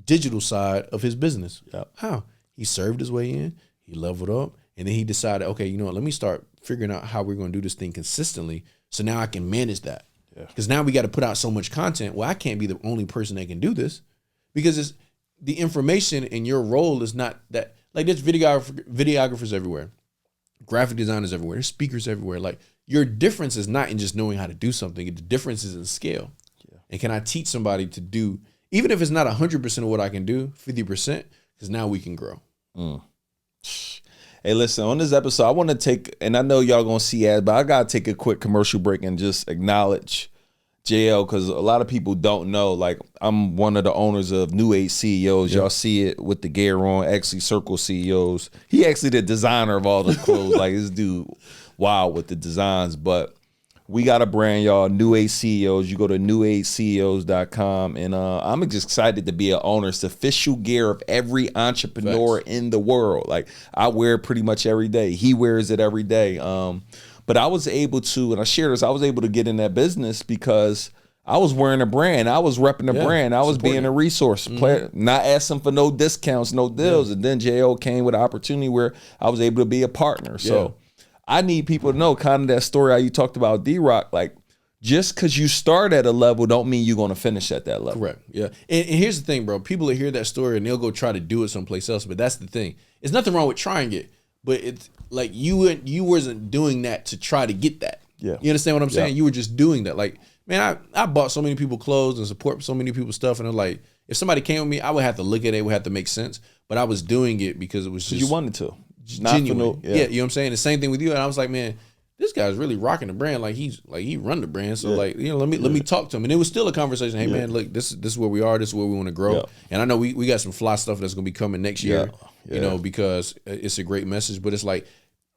A: digital side of his business.
C: Yep.
A: How? He served his way in. He leveled up. And then he decided, okay, you know what? Let me start figuring out how we're going to do this thing consistently. So now I can manage that. Because now we got to put out so much content. Well, I can't be the only person that can do this, because it's the information in your role is not that. Like, there's videographers everywhere, graphic designers everywhere, there's speakers everywhere. Like, your difference is not in just knowing how to do something. The difference is in scale. Yeah. And can I teach somebody to do, even if it's not 100% of what I can do, 50%, because now we can grow.
C: Hey, listen, on this episode, I want to take, and I know y'all going to see ads, but I got to take a quick commercial break and just acknowledge JL, because a lot of people don't know, like, I'm one of the owners of New Age CEOs. Y'all see it with the gear on, actually Circle CEOs. He actually the designer of all the clothes. Like, this dude, wow, with the designs. But we got a brand, y'all, New Age CEOs. You go to newageceos.com, and I'm just excited to be an owner. It's the official gear of every entrepreneur in the world. Like, I wear it pretty much every day. He wears it every day. But I was able to, and I share this, I was able to get in that business because I was wearing a brand. I was repping the brand. I was being a resource player, not asking for no discounts, no deals. And then JL came with an opportunity where I was able to be a partner. So I need people to know kind of that story how you talked about D-Rock. Like, just because you start at a level don't mean you're going to finish at that level.
A: Correct. Yeah. And here's the thing, bro. People will hear that story and they'll go try to do it someplace else. But that's the thing. There's nothing wrong with trying it. But it's like you wasn't doing that to try to get that. Yeah. You understand what I'm saying? You were just doing that. Like, man, I bought so many people clothes and support so many people's stuff. And I'm like, if somebody came with me, I would have to look at it. It would have to make sense. But I was doing it because it was just.
C: You wanted to.
A: Genuine. Yeah, you know what I'm saying? The same thing with you. And I was like, man, this guy's really rocking the brand. Like, he run the brand. So like, you know, let me talk to him. And it was still a conversation. Hey man, look, this is where we are. This is where we want to grow. And I know we got some fly stuff that's gonna be coming next year. You know, because it's a great message. But it's like,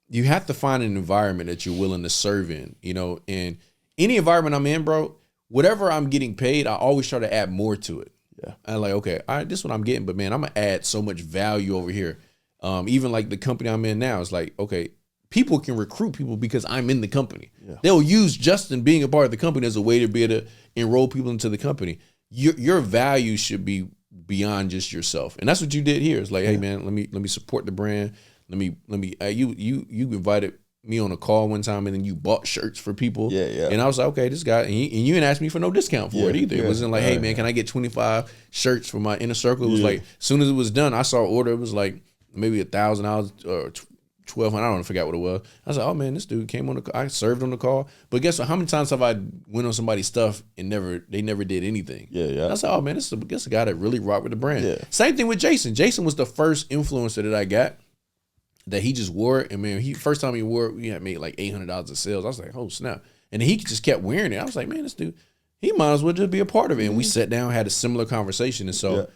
A: you have to find an environment that you're willing to serve in. You know, and any environment I'm in, bro, whatever I'm getting paid, I always try to add more to it. Yeah. I'm like, okay, all right, this is what I'm getting, but man, I'm gonna add so much value over here. Even like the company I'm in now, it's like, okay, people can recruit people because I'm in the company. Yeah. They'll use Justin being a part of the company as a way to be able to enroll people into the company. Your value should be beyond just yourself, and that's what you did here. It's like, hey man, let me support the brand. Let me you invited me on a call one time, and then you bought shirts for people. And I was like, okay, this guy, and you didn't ask me for no discount for it either. It wasn't like, hey man, can I get 25 shirts for my inner circle? It was like, as soon as it was done, I saw an order. It was like maybe $1,000 or $1,200. I don't forget what it was. I was like, oh man, this dude came on the. I served on the call. But guess what? How many times have I went on somebody's stuff and they never did anything? I was like, oh man, this is a guy that really rocked with the brand. Same thing with Jason. Jason was the first influencer that I got. That he just wore it, and man, first time he wore it, we had made like $800 of sales. I was like, oh snap! And he just kept wearing it. I was like, man, this dude, he might as well just be a part of it. And we sat down, had a similar conversation. And so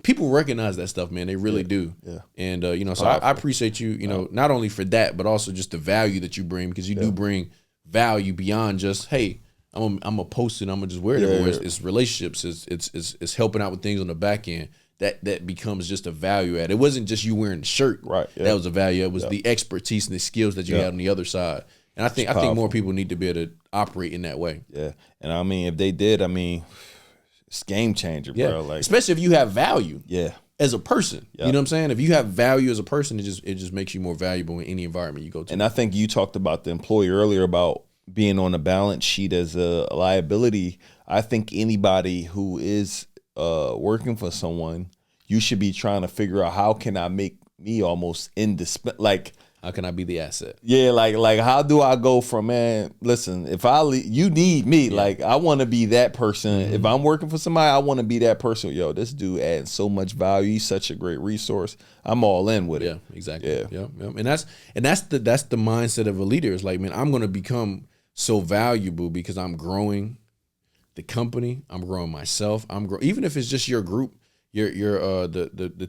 A: people recognize that stuff, man. They really do. Yeah. And, you know, so I appreciate you, you know, not only for that, but also just the value that you bring, because you do bring value beyond just, hey, I'm a post it, I'm gonna just wear it everywhere. It's relationships, it's helping out with things on the back end. That becomes just a value add. It wasn't just you wearing the shirt. Right. Yeah. That was a value. It was the expertise and the skills that you had on the other side. And I think more people need to be able to operate in that way.
C: Yeah. And I mean, if they did, I mean, it's game changer, bro. Like,
A: especially if you have value. Yeah. As a person. You know what I'm saying? If you have value as a person, it just makes you more valuable in any environment you go to.
C: And I think you talked about the employee earlier about being on a balance sheet as a liability. I think anybody who is working for someone, you should be trying to figure out, how can I make me almost indispensable? Like,
A: how can I be the asset?
C: Yeah, like how do I go from, man, listen, if you need me, like, I want to be that person. If I'm working for somebody, I want to be that person. Yo, this dude adds so much value. He's such a great resource. I'm all in with it.
A: Yeah, exactly. Yeah. And that's the mindset of a leader. It's like, man, I'm going to become so valuable because I'm growing the company, I'm growing myself, even if it's just your group, the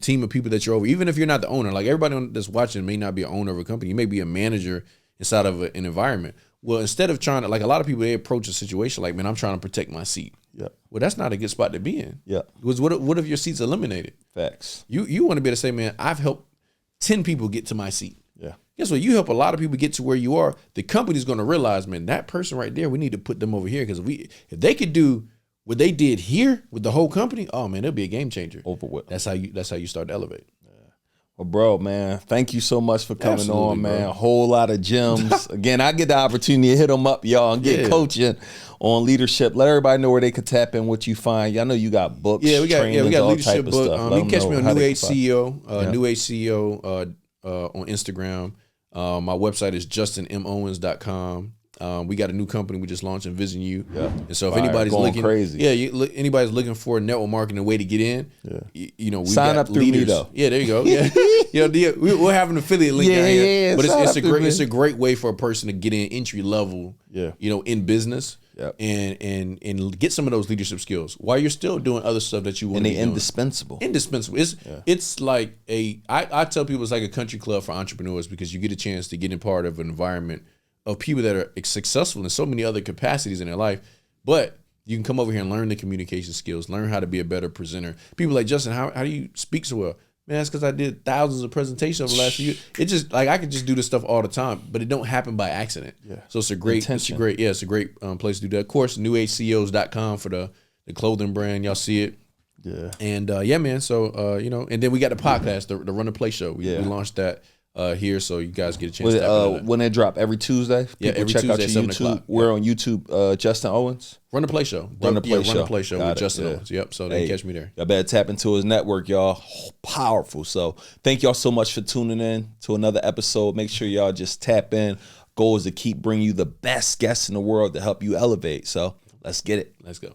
A: team of people that you're over, even if you're not the owner. Like, everybody that's watching may not be an owner of a company. You may be a manager inside of an environment. Well, instead of trying to, like, a lot of people, they approach a situation like, man, I'm trying to protect my seat. Yeah. Well, that's not a good spot to be in. Yeah. Because what if your seat's eliminated?
C: Facts.
A: You want to be able to say, man, I've helped 10 people get to my seat. Yeah. Guess what? You help a lot of people get to where you are. The company's going to realize, man, that person right there, we need to put them over here, because if they could do what they did here with the whole company, oh man, it'll be a game changer.
C: Over what?
A: That's how you start to elevate. Yeah.
C: Well, bro, man, thank you so much for coming on, man. Bro. A whole lot of gems. Again, I get the opportunity to hit them up, y'all, and get coaching on leadership. Let everybody know where they could tap in, what you find. Y'all know you got books.
A: Yeah, we got leadership book. You can catch me on New Age CEO, New Age CEO on Instagram. My website is justinmowens.com. We got a new company we just launched, Envision You. Yeah. And so if anybody's looking crazy, anybody's looking for a network marketing way to get in, you know, we
C: sign
A: got
C: up through leaders. Me though.
A: Yeah, there you go. Yeah. We'll have an affiliate link down here. But it's a great way for a person to get in entry level, you know, in business. Yep. And get some of those leadership skills while you're still doing other stuff that you want to be doing.
C: Indispensable.
A: It's like I tell people it's like a country club for entrepreneurs, because you get a chance to get in part of an environment of people that are successful in so many other capacities in their life, but you can come over here and learn the communication skills, learn how to be a better presenter. People like, Justin, how do you speak so well? Man, that's because I did thousands of presentations over the last few years. It's just like, I could just do this stuff all the time, but it don't happen by accident. Yeah. So it's a great place to do that. Of course, newageceos.com for the clothing brand. Y'all see it. Yeah. And man. So you know, and then we got the podcast, the Run the Play Show. We launched that here, so you guys get a chance to
C: when they drop every Tuesday.
A: Every Tuesday out your
C: YouTube. 7 o'clock. We're on YouTube. Justin Owens.
A: Run the Play Show. Run the Play Show with Justin Owens. Yep. So they catch me there.
C: Y'all better tap into his network, y'all. Powerful. So thank y'all so much for tuning in to another episode. Make sure y'all just tap in. Goal is to keep bringing you the best guests in the world to help you elevate. So let's get it.
A: Let's go.